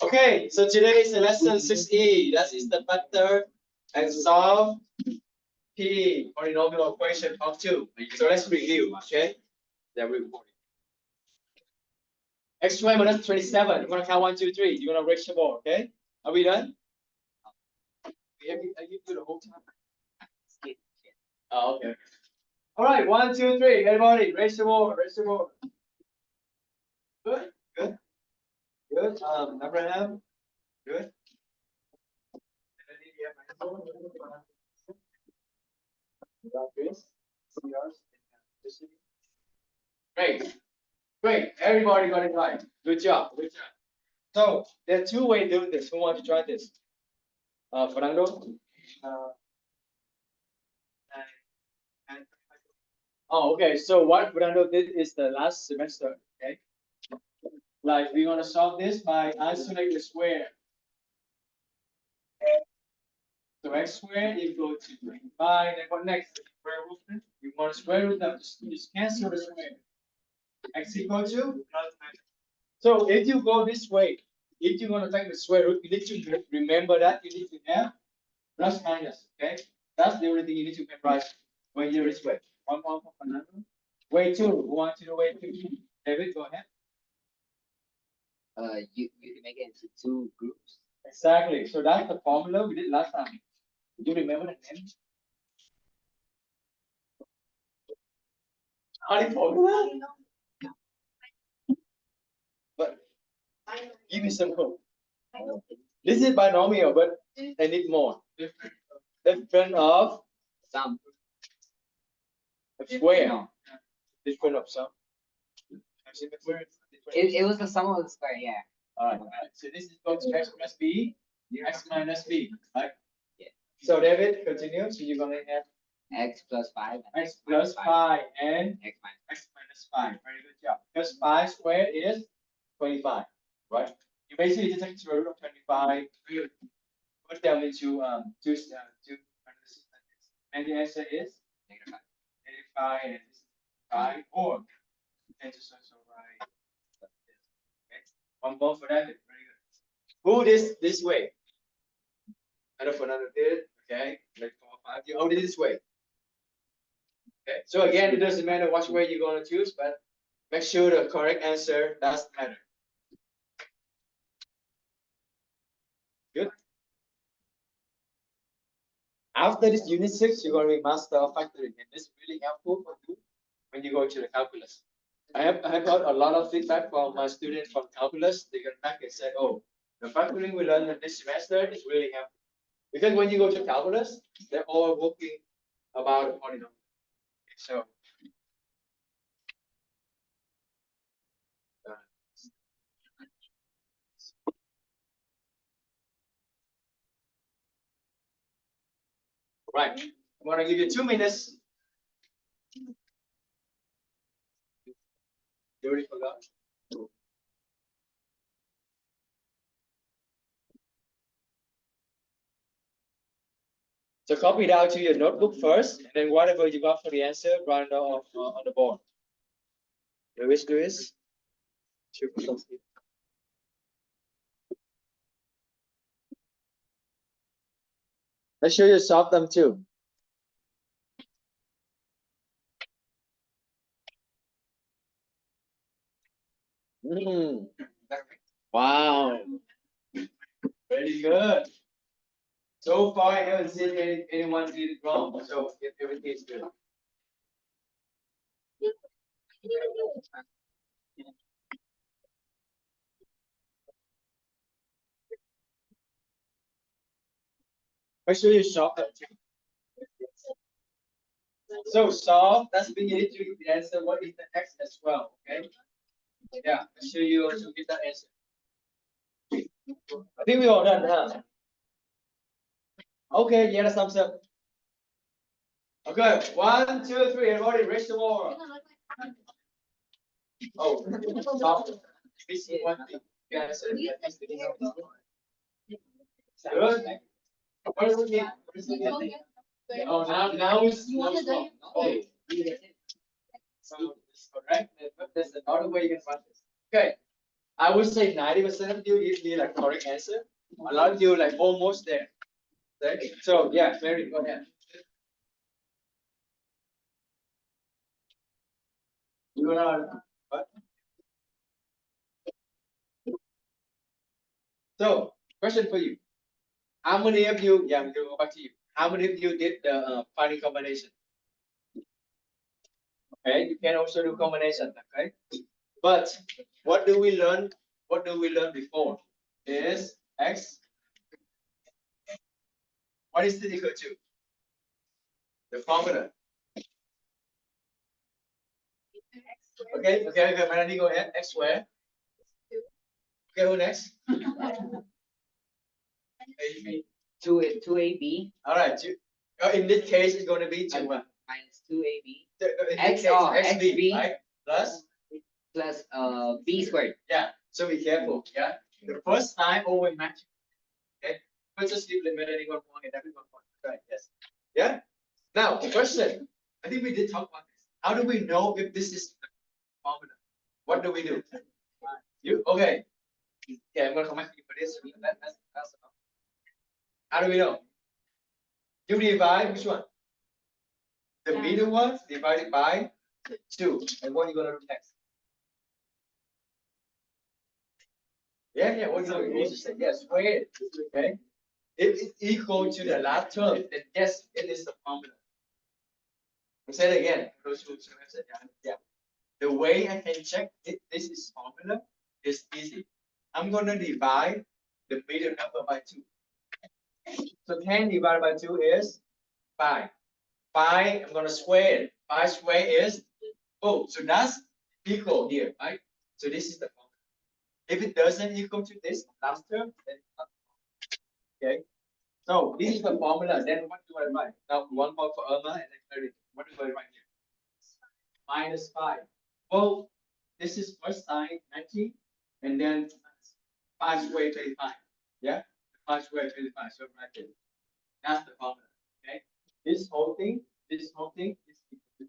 Okay, so today is lesson 6E. That is the factor and solve P polynomial equation of 2. So let's review, okay? That we're recording. X squared minus 27. You're going to count 1, 2, 3. You're going to raise the ball, okay? Are we done? Are you good the whole time? Oh, okay. All right, 1, 2, 3. Everybody, raise the ball, raise the ball. Good, good. Good. Abraham. Good. Great. Great. Everybody got it right. Good job. Good job. So there are 2 ways to do this. Who wants to try this? Fernando? Oh, okay. So what Fernando did is the last semester, okay? Like we're gonna solve this by isolate the square. So x squared equal to 25. Then what next? Square root. You want to square root them, just cancel the square. X equal to. So if you go this way, if you're gonna take the square root, you need to remember that you need to have plus minus. Okay, that's the only thing you need to memorize when you're this way. One more for Fernando. Way 2. Who wants to do way 2? David, go ahead. You can make it into 2 groups. Exactly. So that's the formula we did last time. Do you remember the name? How do you formula? But give me some hope. This is binomial, but I need more. Different of Some. Square. Different of some. It was the sum of the square, yeah. All right. So this is going to x plus b, x minus b, right? Yeah. So David, continue. So you're gonna have X plus 5. x plus 5 and X minus. x minus 5. Very good job. Because 5 squared is 25, right? You basically just take the root of 25, put them into two and the answer is -5. -5 and this is 5, or you can just also write this. Okay. One more for David. Very good. Who this way? I don't know if another did. Okay. Like 4 or 5. You hold it this way. Okay. So again, it doesn't matter which way you're going to choose, but make sure the correct answer does matter. Good. After this unit 6, you're going to be master of factoring, and this is really helpful for you when you go to the calculus. I have got a lot of feedback from my students from calculus. They get back and said, "Oh, the factoring we learned in this semester is really helpful." Because when you go to calculus, they're all working about a polynomial. So right, I'm going to give you 2 minutes. You already forgot. So copy it out to your notebook first, and then whatever you got for the answer, write it on the board. Luis. Make sure you solve them too. Wow. Very good. So far, I haven't seen anyone did it wrong. So everything is good. Make sure you solve them too. So solve, that's when you need to answer what is the x as well. Okay. Yeah, make sure you also get that answer. I think we all done, huh? Okay, yeah, that's thumbs up. Okay, 1, 2, 3, everybody raise the wall. Oh, stop. Missing one thing. Yes, good. What is it? Oh, now it's okay. So it's correct, but there's another way you can find this. Okay. I would say 90% of you give me like correct answer. A lot of you like almost there. Right? So yeah, Mary, go ahead. You wanna what? So question for you. How many of you, yeah, we'll go back to you. How many of you did the finding combination? Okay, you can also do combination, okay? But what do we learn? What do we learn before? Is x. What is it equal to? The formula. Okay, Melanie, go ahead. X squared. Okay, who next? AB. 2AB. All right. In this case, it's going to be 2 minus 2AB. In this case, XB, right? Plus B squared. Yeah. So be careful. Yeah. The first time always match. Okay. But just leave the Melanie 1 point and everyone 1 point. Right. Yes. Yeah. Now, question. I think we did talk about this. How do we know if this is the formula? What do we do? You okay? Yeah, I'm gonna come back to you for this. That's how do we know? You divide which one? The middle one divided by 2. And what are you gonna do next? Yeah. What are you going to say? Yes, square it. Okay. If it's equal to the last term, then yes, it is the formula. I'll say it again. Yeah. The way I can check if this is formula is easy. I'm gonna divide the middle number by 2. So 10 divided by 2 is 5. 5, I'm gonna square it. 5 squared is, oh, so that's equal here, right? So this is the formula. If it doesn't equal to this last term, then it's not. Okay. So this is the formula. Then what do I write? Now 1 more for Irma and then 30. What do I write here? Minus 5. Well, this is first sign 90, and then 5 squared 25. Yeah? 5 squared 25. So right there. That's the formula. Okay? This whole thing is equal to this.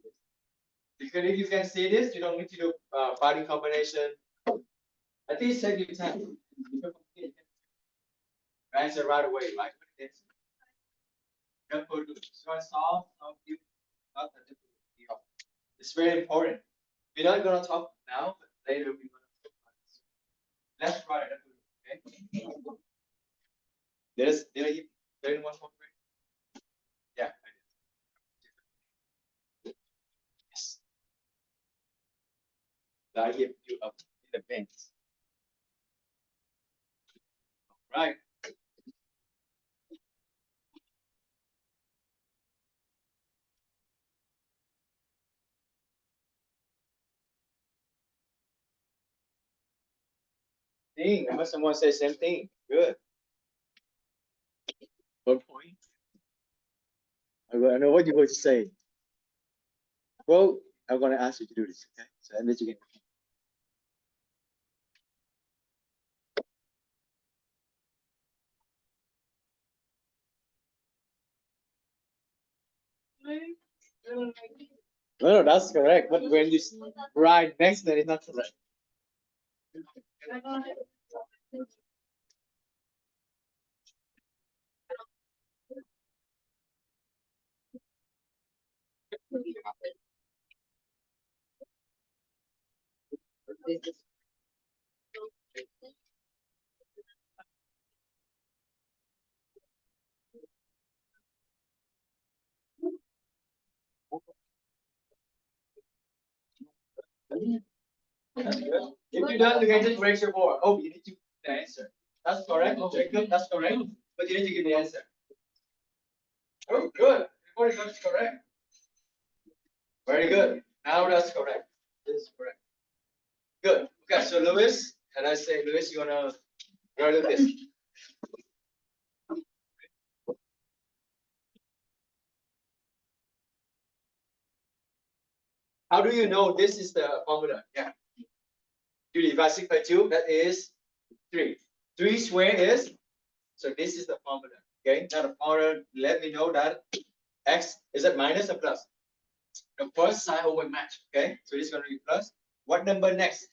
Because if you can see this, you don't need to do party combination. I think it saves you time. Answer right away, right? So I solve you not the difficult. It's very important. We're not gonna talk now, but later we're gonna talk about this. Let's try it. Okay. There's one more. Yeah. Yes. I give you up in the bench. Right. Thing. I heard someone say same thing. Good. 1 point. I know what you're going to say. Well, I'm going to ask you to do this. Okay. So and then you can. No, that's correct. But when you write next, then it's not correct. That's good. If you don't, you can just raise your board. Oh, you need to give the answer. That's correct. Jacob, that's correct. But you need to give the answer. Oh, good. Everybody got it correct. Very good. Now that's correct. This is correct. Good. Okay, so Louis, and I say, Louis, you wanna do this? How do you know this is the formula? Yeah. You divide 6 by 2, that is 3. 3 squared is, so this is the formula. Okay, now the formula let me know that x is it minus or plus? The first sign always match. Okay, so this is going to be plus. What number next?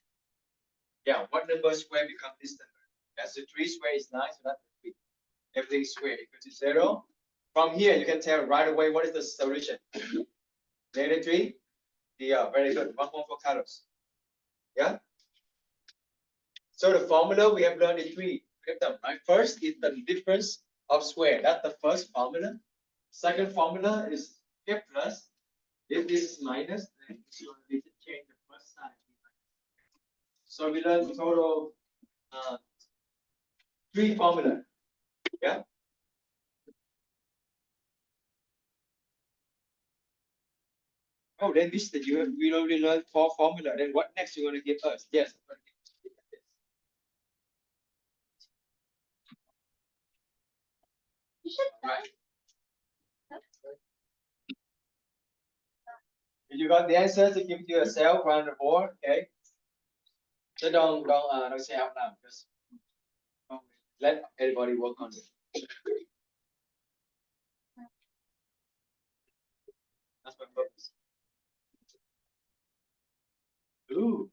Yeah, what number square become this number? That's the 3 square is 9, so that's the 3. Everything is square equal to 0. From here, you can tell right away what is the solution. Negative 3. Yeah, very good. One more for Carlos. Yeah. So the formula we have learned in 3. We have done, right? First is the difference of square. That's the first formula. Second formula is f plus. If this is minus, then you need to change the first sign. So we learned total 3 formula. Yeah. Oh, then this that you have we already learned 4 formula. Then what next you want to give us? Yes. Right. If you got the answer, to give it to yourself around the board, okay? So don't say out loud. Just let everybody work on it. That's my purpose. Ooh.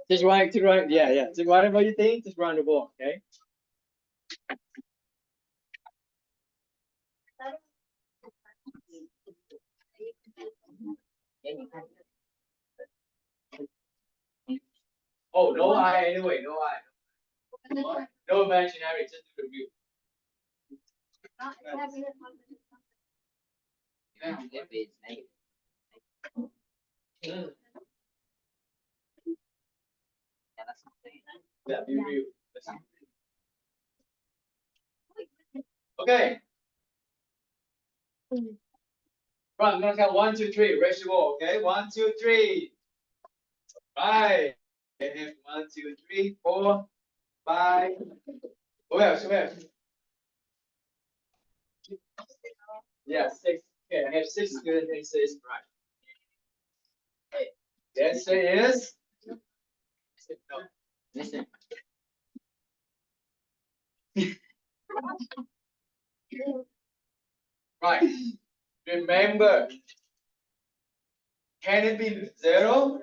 Just write, yeah, yeah. Just whatever you think, just run the board, okay? Oh, no I anyway, no I. No imaginary, just do the real. Yeah, be real. Okay. Right, I'm gonna count 1, 2, 3. Raise your ball, okay? 1, 2, 3. Right. And 1, 2, 3, 4, 5. Who else? Who else? Yeah, 6. Okay, I have 6 good answers. Right. The answer is. No. Listen. Right. Remember, can it be 0?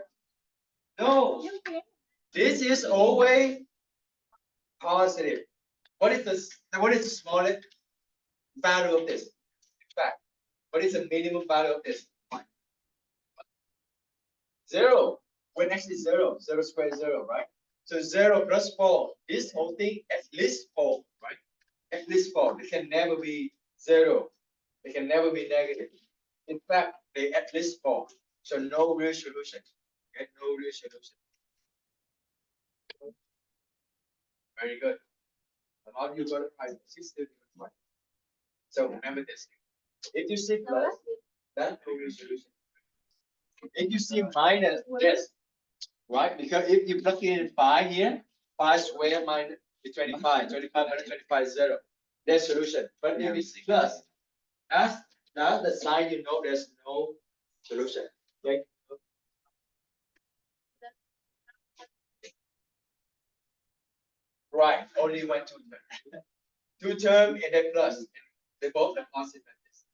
No. This is always positive. What is the smallest value of this? In fact, what is the minimum value of this? 0. When actually 0. 0 squared is 0, right? So 0 plus 4. This whole thing at least 4, right? At least 4. It can never be 0. It can never be negative. In fact, they at least 4. So no real solution. Okay? No real solution. Very good. A lot of you got it right. 60 right. So remember this. If you see plus, that's no real solution. If you see minus, yes, right? Because if you plug in 5 here, 5 squared minus 25, 25 minus 25 is 0. There's solution. But if it's plus, that's the sign you know there's no solution. Okay? Right, only 1, 2 term. 2 term and then plus. They both are positive at this.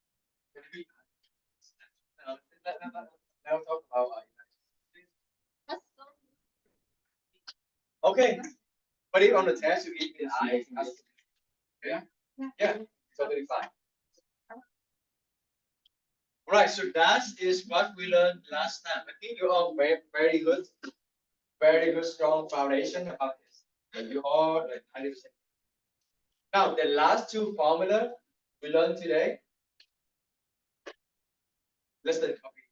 Now talk about okay. But if on the test you give me I, yeah, yeah, totally fine. Right, so that is what we learned last time. I think you all very good, strong foundation about this. And you all like 90%. Now the last 2 formula we learned today. Less than copy.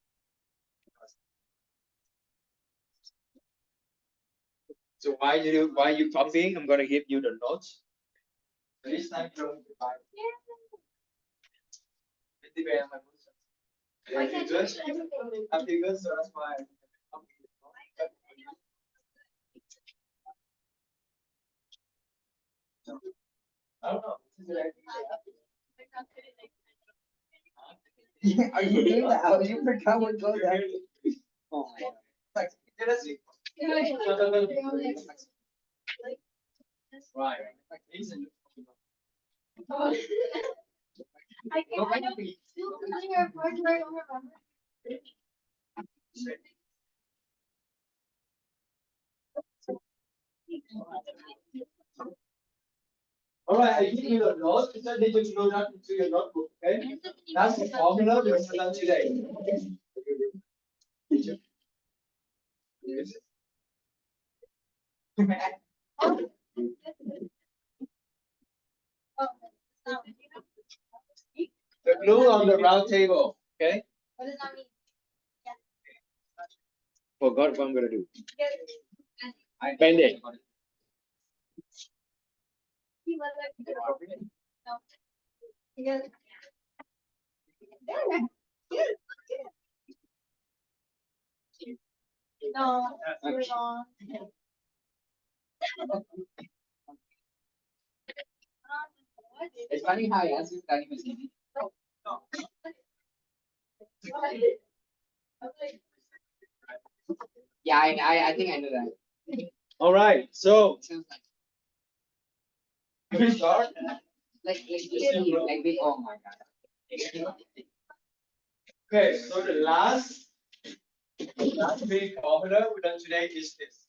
So why you copying? I'm gonna give you the notes. So this time you don't divide. I feel good. I feel good, so that's why. I don't know. Are you doing that? Oh, you forgot what goes there. Oh my God. Like, let's see. Right. Easy. I don't still clear part I don't remember. All right, I give you the notes. You said need to go down into your notebook, okay? That's the formula we're going to learn today. The glue on the round table, okay? What does that mean? Forgot what I'm gonna do. I bend it. No. Because no, you're wrong. It's funny how I answered that was easy. Yeah, I think I know that. All right, so Sounds can we start? like easy, like big. Oh my god. Okay, so the last big formula we done today is this.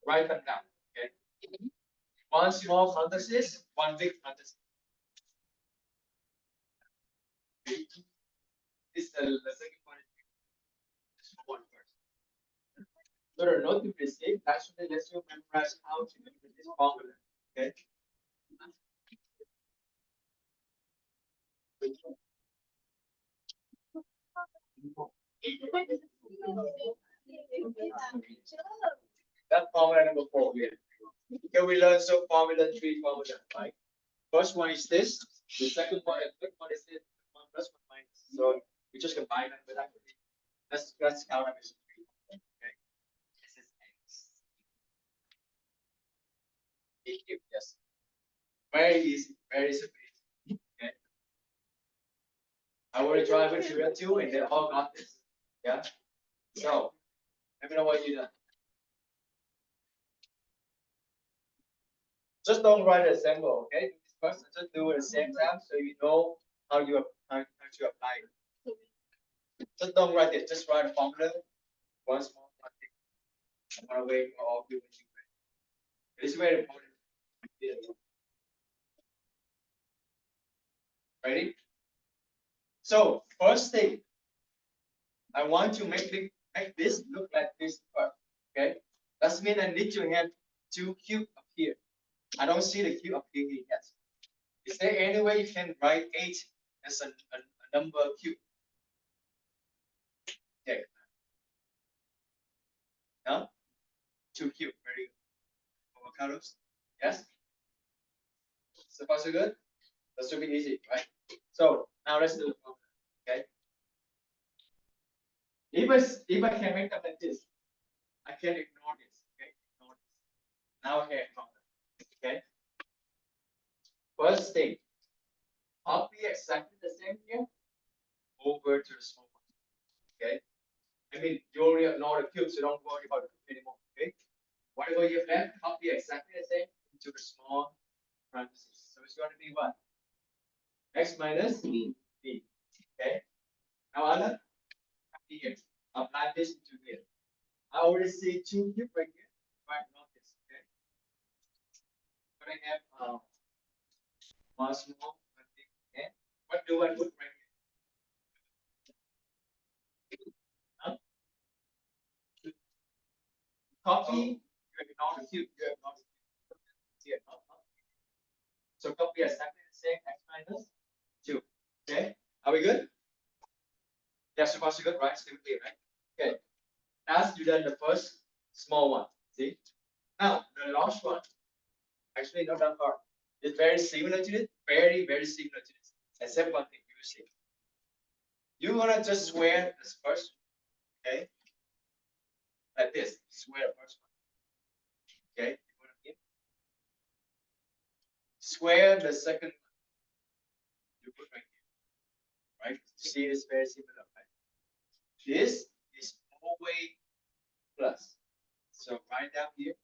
Write them down. Okay. One small parenthesis, one big parenthesis. This the second one is one first. So the note to mistake actually lets you memorize how to do this formula. Okay. That formula number 4 here. Okay, we learned so formula 3 formula, right? First one is this. The second one and third one is this. One plus one minus. So we just combine them with actually. Let's count them as 3. Okay. This is x. Yes. Very easy. Very simple. Okay. I will drive with you 2 and they all got this. Yeah. So let me know what you done. Just don't write a symbol, okay? First, just do it at the same time so you know how how to apply it. Just don't write it. Just write a formula. One small thing. I'm gonna wait for all of you when you ready. This is very important. Yeah. Ready? So first thing, I want to make this look like this first. Okay? That means I need to have 2 cube up here. I don't see the cube up here yet. Is there any way you can write 8 as a number cube? Okay. No? 2 cube. Very good. Avocados? Yes? So far so good? That should be easy, right? So now let's do the formula. Okay. If I can make them like this, I can ignore this. Okay, ignore this. Now I can ignore them. Okay. First thing, copy exactly the same here over to the small one. Okay. I mean, you already know the cube, so don't worry about the cube anymore. Okay. Whatever you have left, copy exactly the same into the small parentheses. So it's going to be what? X minus B. B. Okay. Now Anna, copy here. Apply this into here. I already see 2 cube right here. Right, not this. Okay. But I have one small, one big. Okay. What do I put right here? Huh? Copy. You have not a cube. You have not a cube. Here, not. So copy exactly the same x minus 2. Okay. Are we good? Yes, so far so good, right? Still clear, right? Okay. Now you done the first small one. See? Now the last one. Actually, not that hard. It's very similar to this. Very, very similar to this. Except one thing you see. You're gonna just square this first, okay? Like this. Square the first one. Okay. Square the second one. You put right here. Right? See, it's very similar. Right? This is always plus. So write down here.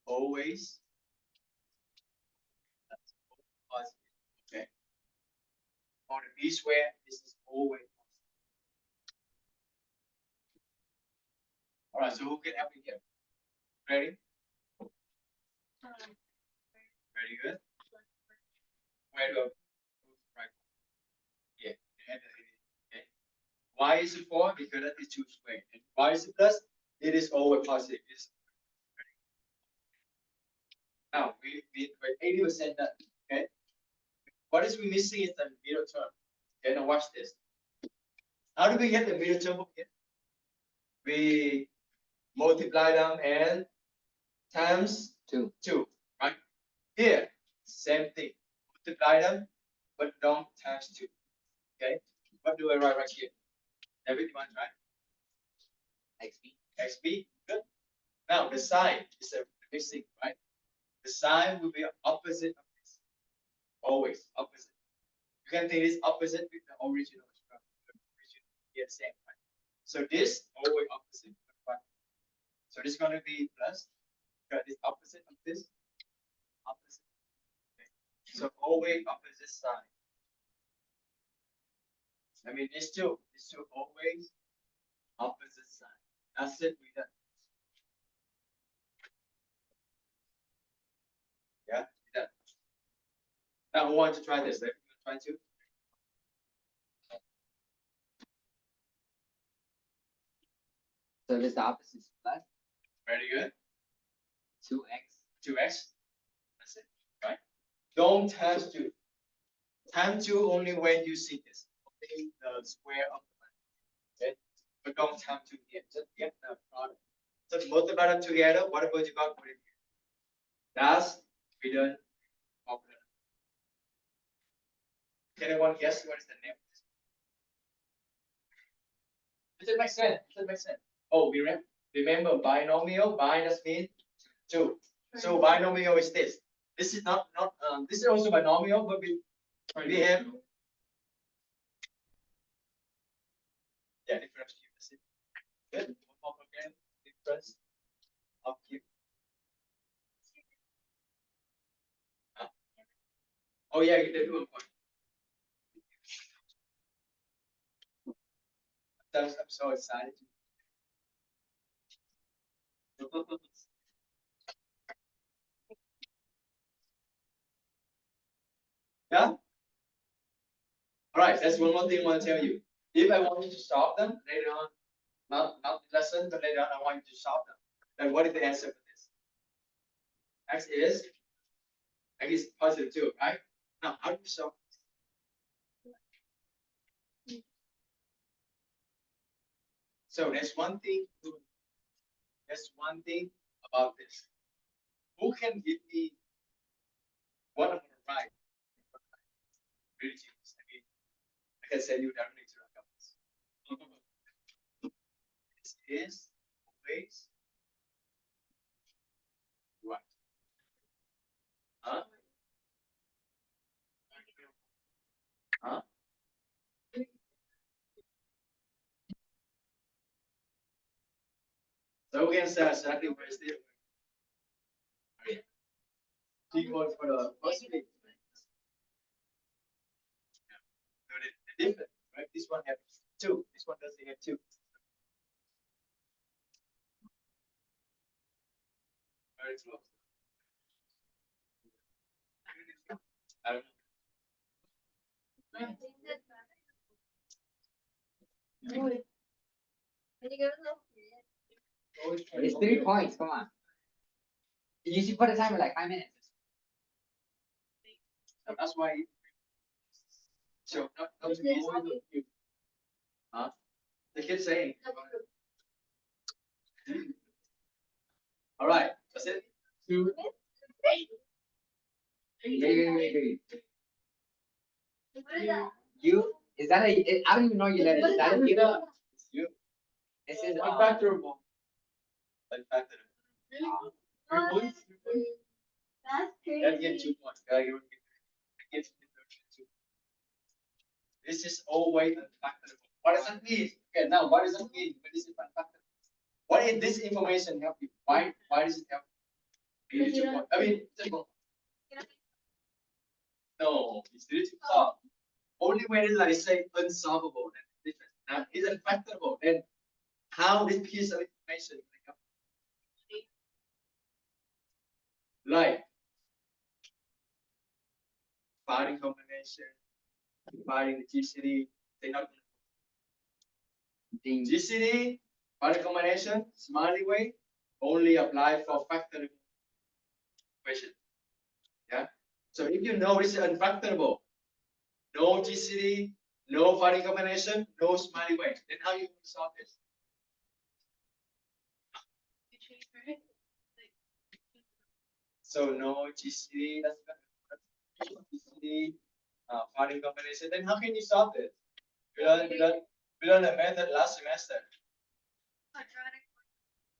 Always. That's positive. Okay. On the B square, this is always positive. All right. So who can help me here? Ready? Very good. Where do I right? Yeah. Okay. Why is it 4? Because that is 2 squared. And why is it plus? It is always positive. It's now we 80% done. Okay. What is we missing is the middle term. Okay, now watch this. How do we get the middle term here? We multiply them and times 2. 2, right? Here, same thing. Multiply them, but don't times 2. Okay? What do I write right here? Everyone, right? XB. XB, good. Now the sign is a missing, right? The sign will be opposite of this. Always opposite. You can think this opposite with the original. Yeah, same, right? So this always opposite. Right? So this is going to be plus. Because it's opposite of this. Opposite. Okay. So always opposite sign. I mean, it's still always opposite sign. That's it. We done. Yeah, we done. Now, who wants to try this? Try to. So this the opposite is plus Very good. 2x. 2x. That's it. Right. Don't times 2. Times 2 only when you see this. Only the square of the line. Okay. But don't times 2 here. Just get the product. So multiply them together. Whatever you got, put it here. That's we done. Can anyone guess what is the name? Does it make sense? Does it make sense? Oh, we remember binomial. Bi just means 2. So binomial is this. This is not this is also binomial, but we have difference cube. That's it. Good. One more again. Difference of cube. Oh yeah, you did do a point. I'm so excited. Yeah. All right. That's one more thing I want to tell you. If I want you to solve them later on, not lesson, but later on, I want you to solve them. Then what is the answer for this? X is positive 2, right? Now, how do you solve? So there's one thing. There's one thing about this. Who can give me what I'm gonna write? Really genius. I mean, I can send you directly to accounts. This is always what? Huh? Huh? So we can say exactly where is it? Keyboard for the first week. So the difference, right? This one has 2. This one doesn't have 2. Very close. I don't know. It's 3 points. Come on. You should put a timer like 5 minutes. So that's why. So not to be more than you. Huh? The kid's saying. All right. That's it. 2. Wait. You is that a? I don't even know you let it. Is that a? It's you. This is Unfactorable. Unfactorable. Oh, that's That crazy. gives 2 points. That gives 2. This is always unfactorable. What does that mean? Okay, now what does that mean? When this is unfactorable? What is this information help you? Why does it help you? Because you don't- I mean, no, it's really too far. Only when it's like say unsolvable, then it's different. Now it's unfactorable. Then how this piece of information will help? Like finding combination, finding the GCD, they not GCD, finding combination, smiley way, only apply for factorable equation. Yeah. So if you know this is unfactorable, no GCD, no finding combination, no smiley way, then how you going to solve this? So no GCD, that's GCD, finding combination. Then how can you solve this? We learned a method last semester.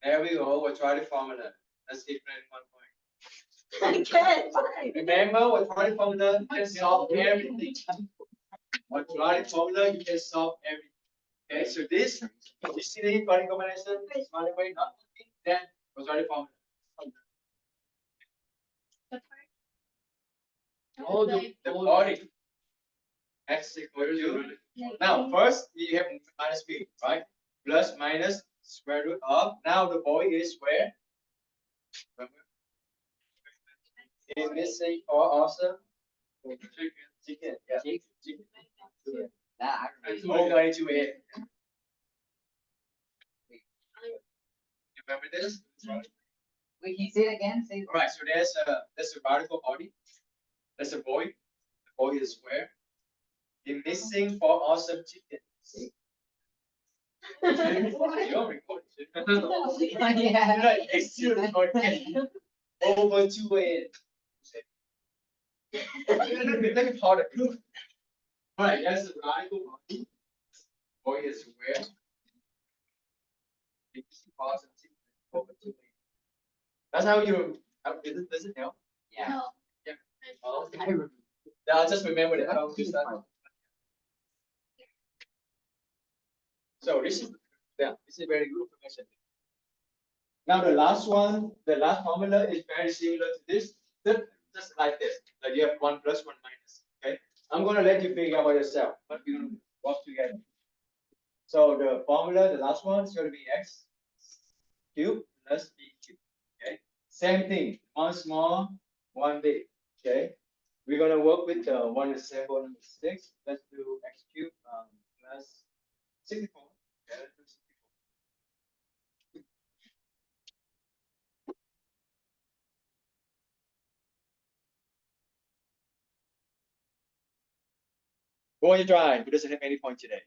There we go. We'll try the formula. Let's different 1 point. I can't. Remember, with try the formula, you can solve everything. With try the formula, you can solve everything. Okay, so this, you see the finding combination, smiley way, not working, then we'll try the formula. Oh, The body. X equal to. Now, first, you have minus b, right? Plus minus square root of. Now, the body is where? Is missing or awesome? Chicken. Yeah. Chicken. That I And remember. 0.92a. You remember this? Wait, can you say it again? Say it. All right. So there's a vertical body. There's a void. The void is square. The missing for awesome chicken. You're recording. Yeah. Right. Excuse me. Over 2a. Let me harder. All right. That's a vertical body. Void is square. The missing for awesome chicken. Over 2a. That's how you. Does it help? Yeah. Oh, I remember. yeah, just remember that. How to start. So this is very good information. Now the last one, the last formula is very similar to this, just like this. Like you have 1 plus 1 minus. Okay, I'm gonna let you figure out by yourself, but we're gonna work together. So the formula, the last one is gonna be x cube plus b cube. Okay, same thing. One small, one big. Okay, we're gonna work with the one example number 6. Let's do x cube plus 64. Okay, let's do 64. Go on your drive. It doesn't have any point today.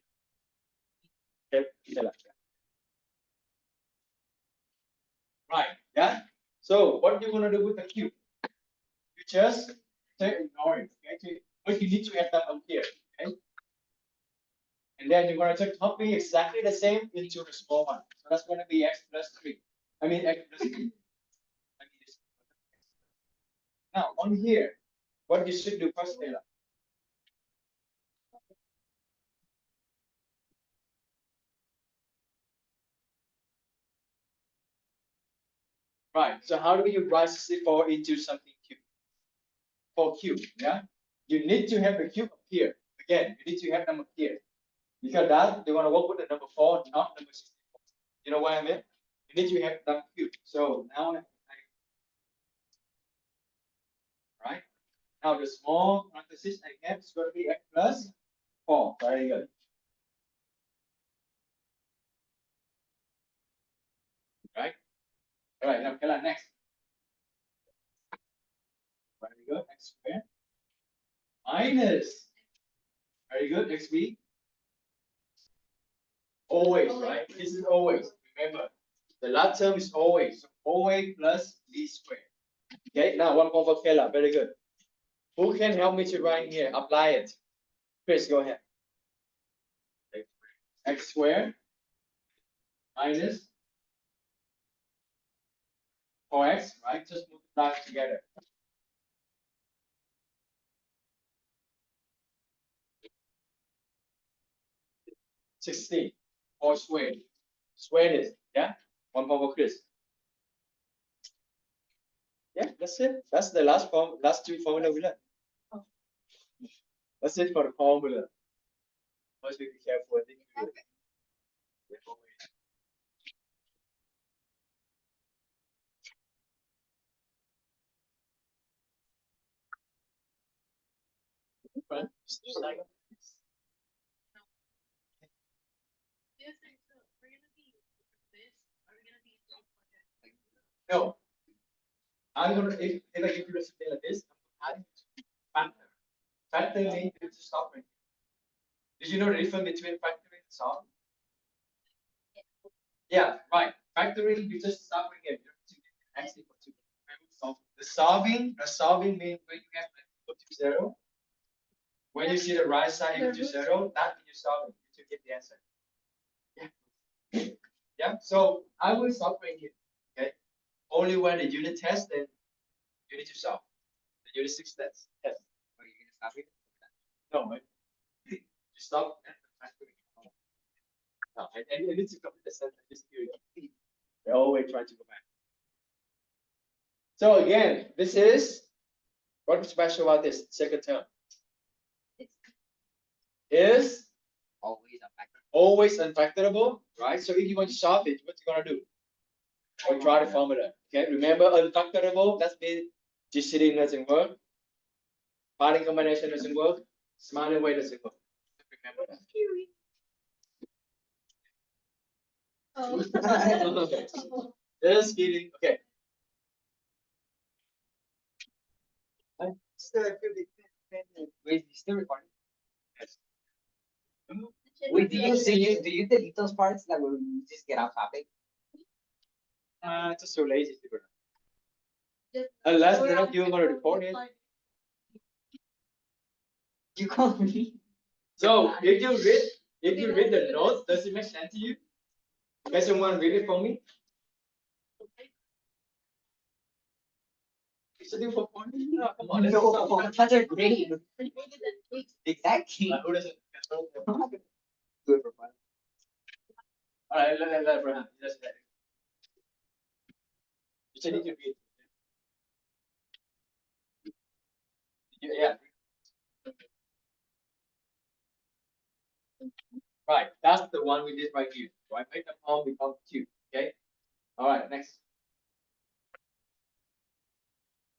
Okay, right, yeah. So what you're gonna do with the cube? You just ignore it. Okay, but you need to add that up here. Okay, and then you're gonna take copy exactly the same into the small one. So that's gonna be x plus 3. I mean x plus 3. Now on here, what you should do first, Taylor? Right. So how do you write 64 into something cube? For cube, yeah. You need to have the cube up here. Again, you need to have them up here. Because that they want to work with the number 4, not number 64. You know what I mean? You need to have them cube. So now, right? Now the small parenthesis I have is going to be x plus 4. Very good. Right? All right. Now, Kela, next. Very good. X squared minus. Very good. XB. Always, right? This is always. Remember, the last term is always. So OA plus B squared. Okay. Now one more for Kela. Very good. Who can help me to write here? Apply it. Chris, go ahead. X squared minus 4x, right? Just multiply together. 16, 4 squared. Squared is, yeah? 1 over Chris. Yeah, that's it. That's the last two formula we learned. That's it for the formula. Must be careful. I think no. I'm gonna if I give you something like this, I'm adding factor. Factor means you just stop right. Did you know the difference between factoring and solving? Yeah, right. Factoring, you just stop again. You have to get x equal to. The solving means when you have x equal to 0. When you see the right side equal to 0, that means you're solving to get the answer. Yeah. Yeah. So I will solve right here. Okay. Only when the unit test, then you need to solve. The unit 6 test. Yes. Are you gonna stop it? No, right? You stop at the factoring. No, I need to complete the sentence. Just do it. They always try to go back. So again, this is what's special about this second term is Always a factor. always unfactorable, right? So if you want to solve it, what you gonna do? Or try the formula. Okay, remember unfactorable, that means GCD doesn't work, parting combination doesn't work, smart way doesn't work. Remember that. Oh. Just kidding. Okay. Wait, you still recording? Yes. Wait, do you delete those parts that will just get off topic? Just so lazy to do that. Unless they're not even gonna report it. You call me. So if you read the notes, does it make sense to you? Can someone read it for me? It's a new for fun. No, come on. No, that's a great. Exactly. Who doesn't? Do it for fun. All right, let Abraham. Just let it. You should need to read. Yeah. Right. That's the one we did right here. So I make the palm become 2. Okay. All right. Next.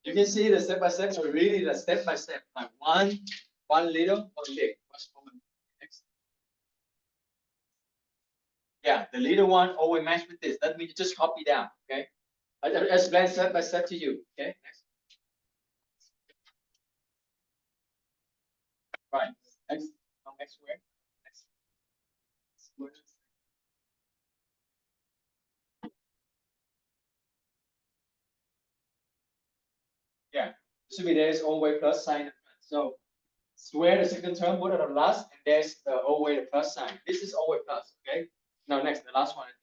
You can see the step by step. So really the step by step. Like one little, one big. What's common? Next. Yeah, the little one always match with this. That means you just copy down. Okay. I explain step by step to you. Okay. Next. Right. Next. Next word. Next. Yeah. Should be there's always plus sign. So square the second term, put it on last, and there's the always the plus sign. This is always plus. Okay. Now next, the last one I think.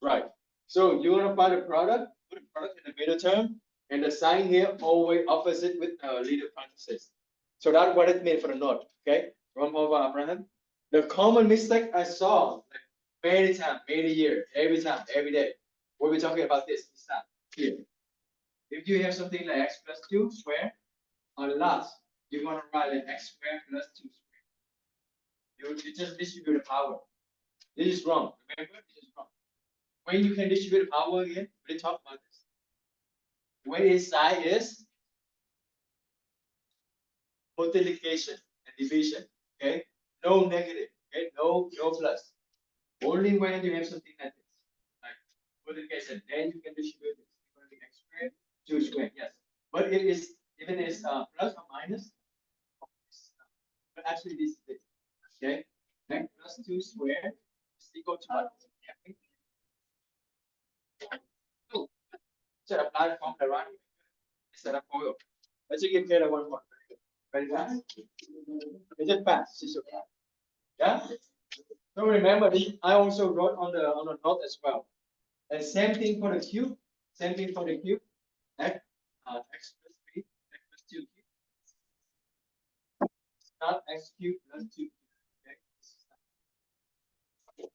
Right. So you want to find a product, put a product in the middle term, and the sign here always opposite with little parenthesis. So that's what it means for the note. Okay. From over Abraham. The common mistake I saw like, many times, many years, every time, every day. What we're talking about this time here. If you have something like x plus 2 square, on the last, you're going to write like x squared plus 2 squared. You just distribute the power. This is wrong. Remember, this is wrong. When you can distribute power again, we talk about this. The way inside is multiplication and division. Okay, no negative. Okay, no plus. Only when you have something like this, like multiplication, then you can distribute this. It's going to be x squared, 2 squared. Yes, but it is even is plus or minus. But actually, this is it. Okay, x plus 2 squared is equal to what? Should apply the formula right instead of oil. Let's give Taylor one more. Very fast. Is it fast? It's okay. Yeah. So remember, I also wrote on the note as well. And same thing for the cube. Same thing for the cube. X plus 3, x plus 2 cube. Not x cubed plus 2 cubed. Okay.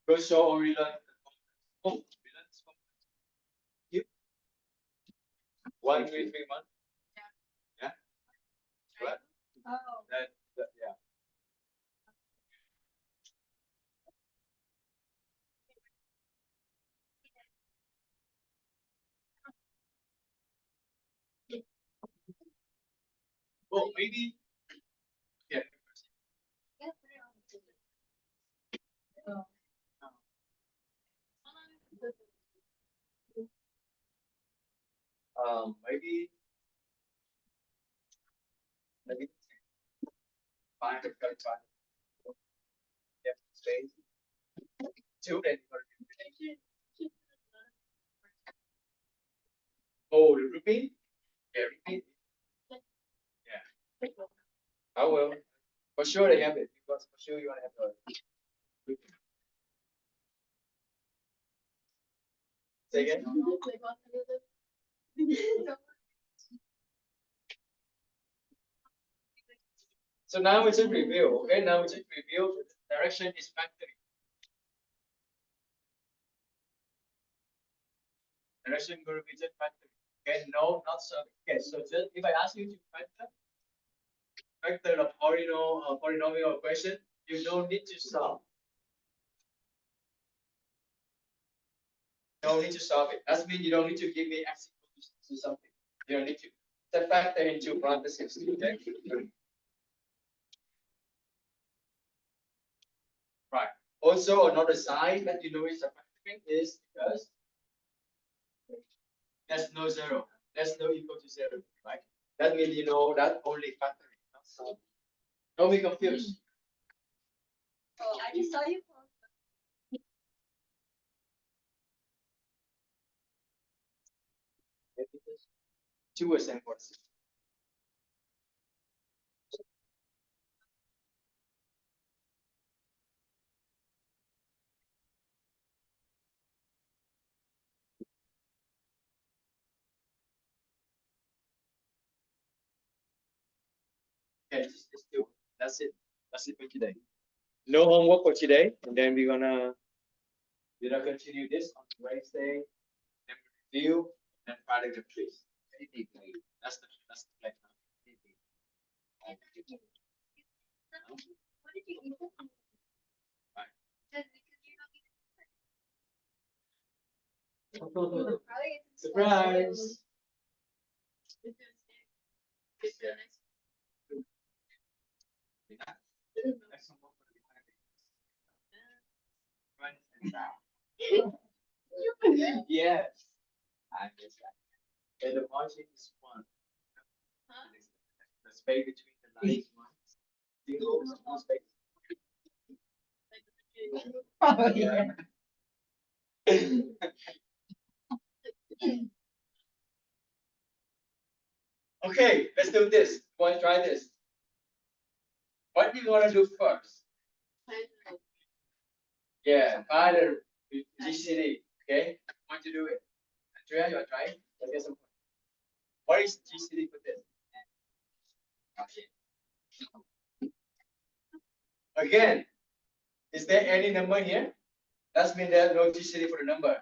Go show or we learn. Oh, we learn this one. Cube. 1, 3, 3, 1. Yeah. Right. Oh. Yeah. Oh, maybe. Yeah. Maybe 5 to 35. Yeah, space. 2 then. Oh, the repeat? Yeah, repeat. Yeah. I will. For sure they have it. Because for sure you want to have a repeat. Say again? So now we just review, okay? Now we just review. The direction is factoring. Direction going to be just factoring. Okay, no, not so. Okay, so just if I ask you to factor the polynomial equation, you don't need to solve. You don't need to solve it. That means you don't need to give me x equals to something. You don't need to. Just factor into parentheses. Okay. Right. Also, another sign that you know is a factoring is because there's no zero. There's no equal to zero, right? That means you know that only factoring, not solving. Don't be confused. Oh, I just saw you. 2% words. Okay, just do. That's it. That's it for today. No homework for today, and then we're gonna continue this on Wednesday. Then we review, and then Friday the quiz. That's the plan. What did you eat? Right. Surprise! Yes. I guess that. And the margin is 1. The space between the lines is 1. Single, small space. Yeah. Okay, let's do this. Want to try this? What do you want to do first? Yeah, find a GCD. Okay, want to do it? Andrea, you want to try it? Let's get some. What is GCD for this? Again, is there any number here? That means there's no GCD for the number,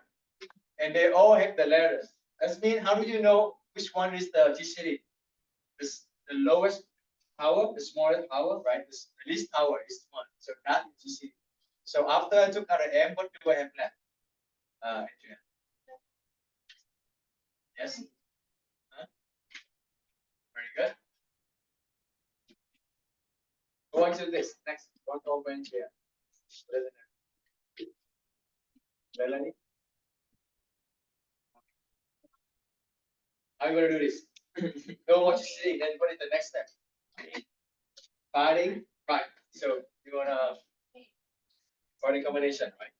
and they all have the letters. That means how do you know which one is the GCD? This the lowest power, the smallest power, right? The least power is 1. So that is GCD. So after I took out an M, what do I have left? Andrea. Yes. Huh? Very good. Go on to this next. What over here? Melanie. I'm gonna do this. Know what you see, then what is the next step? Parting, right? So you wanna parting combination, right?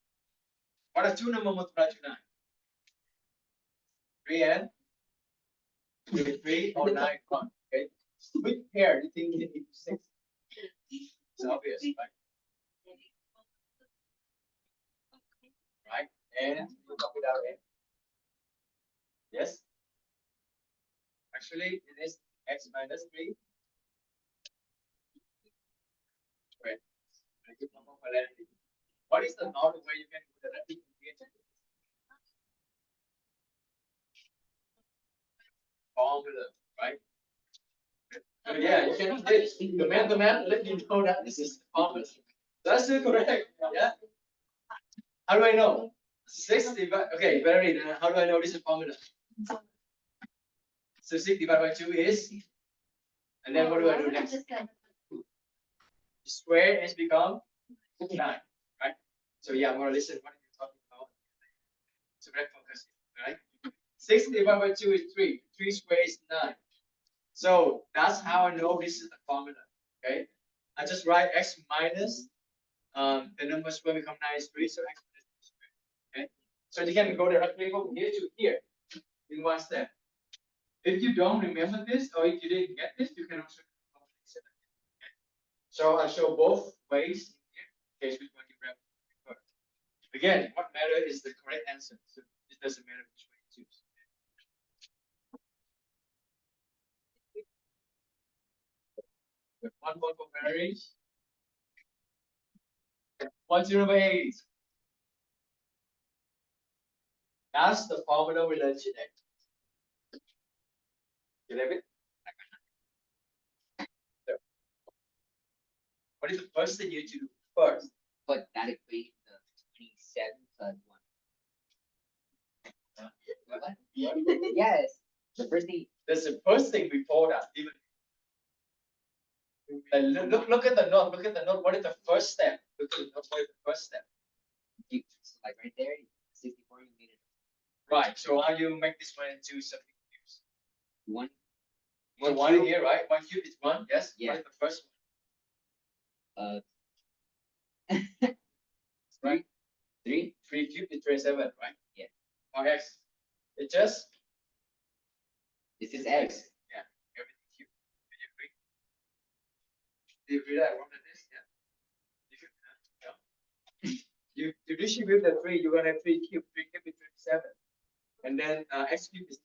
What are 2 number multiplied to 9? 3 and 3 or 9 1. Okay. Which pair do you think you need 6? It's obvious, right? And you copy that in. Yes. Actually, it is x minus 3. Wait. I give one more polarity. What is the node where you can do the rectification? Formula, right? So yeah, you can do this. The man, let me know that this is the formula. That's still correct. Yeah. How do I know? 6 divided. Okay, very. How do I know this is formula? So 6 divided by 2 is. And then what do I do next? Square has become 9, right? So yeah, I'm gonna listen what you're talking about. So very focused, right? 6 divided by 2 is 3. 3 squared is 9. So that's how I know this is the formula. Okay. I just write x minus the number square become 9 is 3, so x minus 3 squared. Okay. So you can go directly from here to here in one step. If you don't remember this or if you didn't get this, you can also okay. So I'll show both ways here in case which one you grab first. Again, what matters is the correct answer. So it doesn't matter which way you choose. One point for marriage. 1/8. That's the formula we learned today. You have it? So, what is the first thing you need to do first? But that equation of 27 plus 1. What? Yes. The first thing. That's the first thing before that. Even look at the note. Look at the note. What is the first step? Look at the note. What is the first step? Like right there, 64 you made it. Right. So how do you make this one into something cubes? One. So one here, right? 1 cube is 1. Yes. Yeah. What is the first Uh. one? Right. 3. 3 cubed is 27, right? Yeah. Or x. It just. This is x. Yeah. Everything cubed. Do you agree? Do you agree that I wrote this? Yeah. You distribute the 3, you're gonna have 3 cubed. 3 cubed is 27. And then x cubed is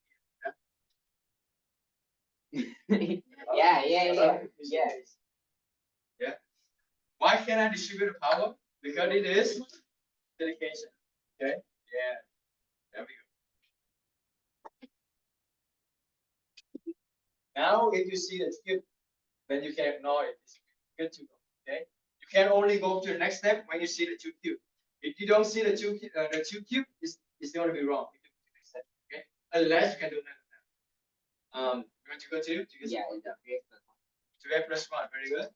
Yeah. yeah. Yeah. Why can't I distribute the power? Because it is dedication. Okay. Yeah. There we go. Now, if you see the cube, then you can ignore it. It's good to go. Okay. You can only go to the next step when you see the 2 cube. If you don't see the 2 cube, it's going to be wrong. Okay. Unless you can do that. You want to go to? Yeah. 2x plus 1. Very good.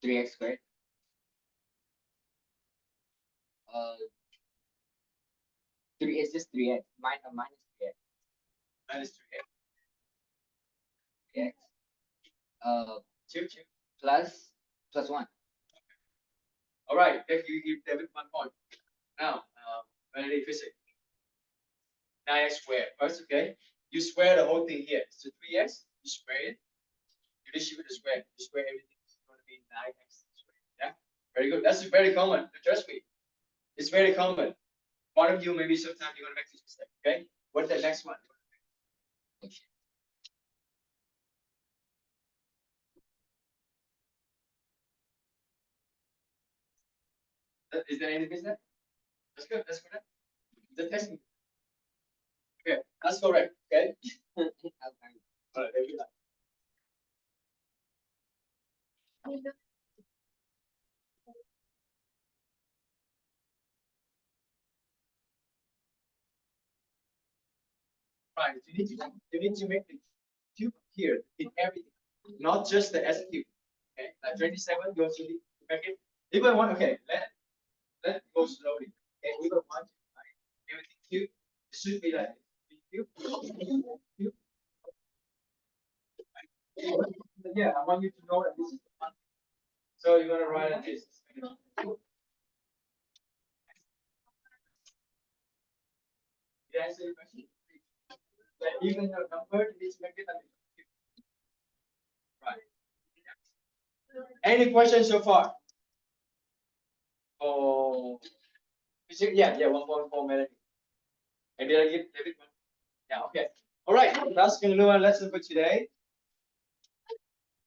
3x squared. 3 is just 3x. Minus 3x. Minus 3x. X. 2 Plus 1. All right. If you give David 1 point. Now, vanity physics. 9x squared. First, okay. You square the whole thing here. So 3x, you square it. You distribute the square. You square everything. It's going to be 9x squared. Yeah. Very good. That's very common. Trust me. It's very common. One of you, maybe sometime you're going to make this mistake. Okay. What's the next one? Is there any business? That's good. That's correct. The testing. Okay. That's correct. Okay. All right. There we go. Right. You need to make the cube here in everything, not just the S cube. Okay. Like 27, you also need to make it. Even one. Okay. Let go slowly. Okay. Even one. Right? Everything cube. It should be like cube. Cube. Yeah. I want you to know that this is the one. So you're gonna write it this. Did I answer your question? Like even the number needs to make it a cube. Right. Any questions so far? Oh. Yeah, 1.4 minutes. And did I give David one? Yeah, okay. All right, that's going to do our lesson for today.